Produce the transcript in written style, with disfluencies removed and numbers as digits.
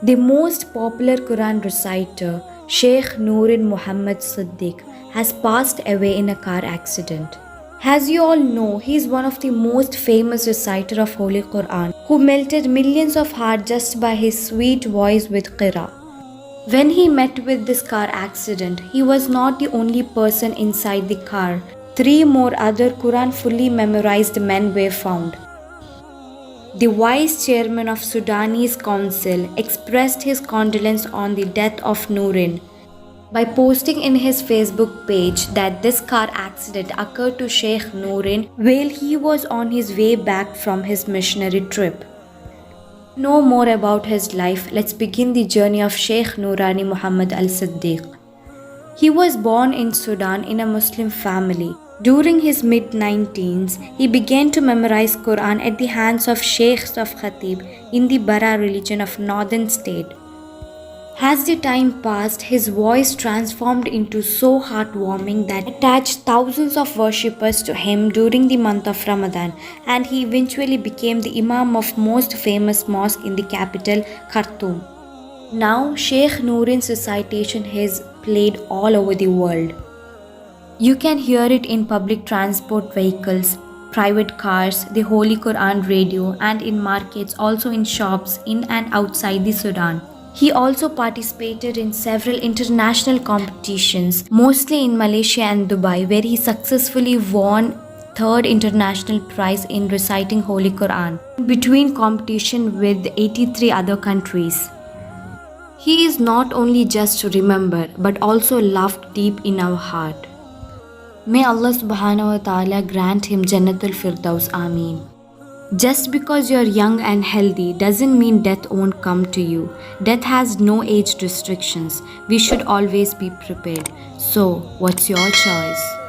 The most popular Quran reciter, Sheikh Nurin Muhammad Siddiq, has passed away in a car accident. As you all know, he is one of the most famous reciter of Holy Quran who melted millions of hearts just by his sweet voice with Qira. When he met with this car accident, he was not the only person inside the car. Three more other Quran fully memorized men were found. The vice chairman of Sudanese Council expressed his condolence on the death of Nurin by posting in his Facebook page that this car accident occurred to Sheikh Nurin while he was on his way back from his missionary trip. To know more about his life, let's begin the journey of Sheikh Nurani Muhammad al-Siddiq. He was born in Sudan in a Muslim family. During his mid-19s, he began to memorize Quran at the hands of sheikhs of Khatib in the Bara religion of northern state. As the time passed, his voice transformed into so heartwarming that it attached thousands of worshippers to him during the month of Ramadan, and he eventually became the Imam of most famous mosque in the capital, Khartoum. Now, Sheikh Nurin's recitation is played all over the world. You can hear it in public transport vehicles, private cars, the Holy Quran radio, and in markets, also in shops in and outside the Sudan. He also participated in several international competitions, mostly in Malaysia and Dubai, where he successfully won third international prize in reciting Holy Quran, between competition with 83 other countries. He is not only just to remember, but also loved deep in our heart. May Allah subhanahu wa ta'ala grant him Jannatul Firdaus. Ameen. Just because you're young and healthy doesn't mean death won't come to you. Death has no age restrictions. We should always be prepared. So, what's your choice?